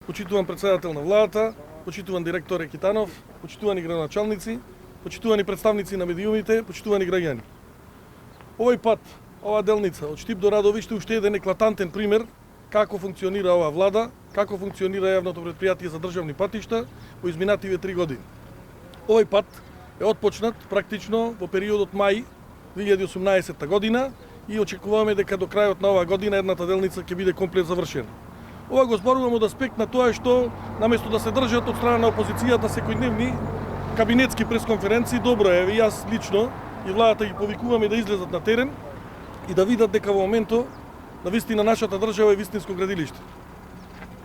почитуван председател на владата, почитуван директор Екитанов, почитувани градоначалници, почитувани представници на медиумите, почитувани граѓани. Овој пат, ова делница од Штип до Радовиш уште еден еклатантен пример како функционира оваа влада, како функционира јавното претпријатие за државни патишта во изминативе 3 години. Овој пат е отпочнат практично во периодот мај 2018 година и очекуваме дека до крајот на оваа година едната делница ќе биде комплет завршена. Ова го зборувам од аспект на тоа што наместо да се држат од страна на опозицијата секојдневни кабинетски пресконференции, добро е, и јас лично и владата ги повикуваме да излезат на терен и да видат дека во моментот на вистина нашата држава е вистинско градилиште.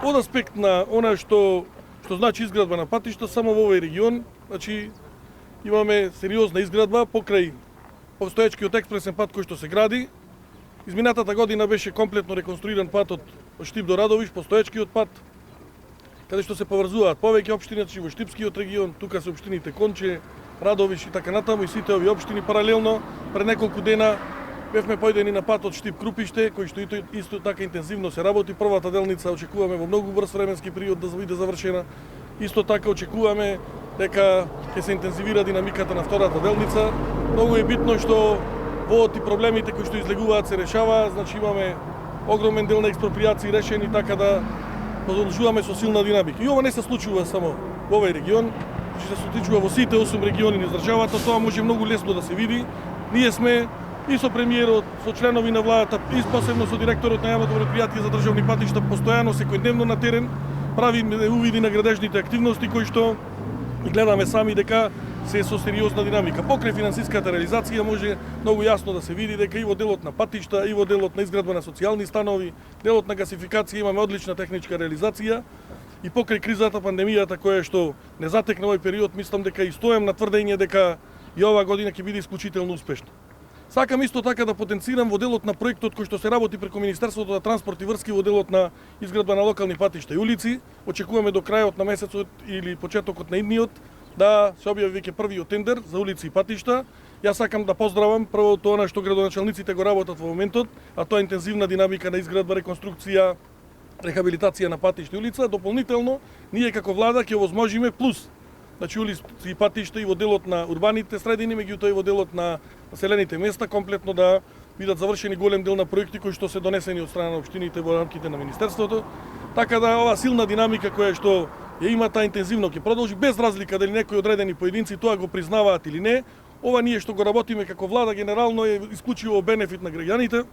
Од аспект на она што значи изградба на патишта, само во овој регион, значи имаме сериозна изградба покрај постоечкиот експресен пат кој што се гради. Изминатата година беше комплетно реконструиран патот од Штип до Радовиш, постоечкиот пат, каде што се поврзуваат повеќе општини, значи во Штипскиот регион, тука се општините Конче, Радовиш и така натаму, и сите овие општини паралелно. Пред неколку дена бевме појдени на патот Штип Крупиште, кој што исто така интензивно се работи. Првата делница очекуваме во многу брз временски период да биде завршена. Исто така очекуваме дека ќе се интензивира динамиката на втората делница. Многу е битно што водот и проблемите кои што излегуваат се решаваат, значи имаме огромен дел на експроприации решени, така да продолжуваме со силна динамика. И ова не се случува само во овој регион, че се случува во сите 8 региони на државата. Тоа може многу лесно да се види. Ние сме и со премиерот, со членови на владата, и посебно со директорот на јавното претпријатие за државни патишта, постојано секојдневно на терен правиме увиди на градежните активности кои што гледаме сами дека се со сериозна динамика. Покрај финансиската реализација може многу јасно да се види дека и во делот на патишта, и во делот на изградба на социјални станови, делот на гасификација имаме одлична техничка реализација. И покрај кризата, пандемијата која што не затекна овој период, мислам дека и стојам на тврдење дека и оваа година ќе биде исклучително успешна. Сакам исто така да потенцирам во делот на проектот кој што се работи преку Министерството за транспорт и врски во делот на изградба на локални патишта и улици. Очекуваме до крајот на месецот или почетокот на идниот да се објави веќе првиот тендер за улици и патишта. Јас сакам да поздравам прво тоа што градоначалниците го работат во моментот, а тоа е интензивна динамика на изградба, реконструкција, рехабилитација на патишта и улица. Дополнително, ние како влада ќе овозможиме плюс, значи улици и патишта и во делот на урбаните средини, меѓутоа и во делот на населените места, комплетно да бидат завршени голем дел на проекти кои што се донесени од страна на општините во рамките на Министерството. Така да оваа силна динамика која што ја има, таа интензивно ќе продолжи, без разлика дали некои одредени поединци тоа го признаваат или не. Ова ние што го работиме како влада генерално е исклучиво бенефит на граѓаните.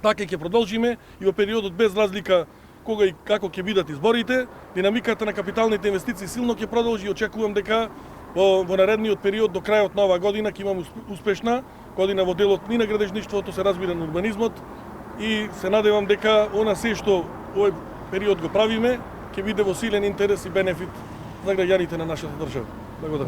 Така ќе продолжиме и во периодот без разлика кога и како ќе бидат изборите. Динамиката на капиталните инвестиции силно ќе продолжи и очекувам дека во наредниот период до крајот на оваа година ќе имаме успешна година во делот и на градежништвото, се разбира на урбанизмот, и се надевам дека она се што овој период го правиме ќе биде во силен интерес и бенефит за граѓаните на нашата држава. Благодарам.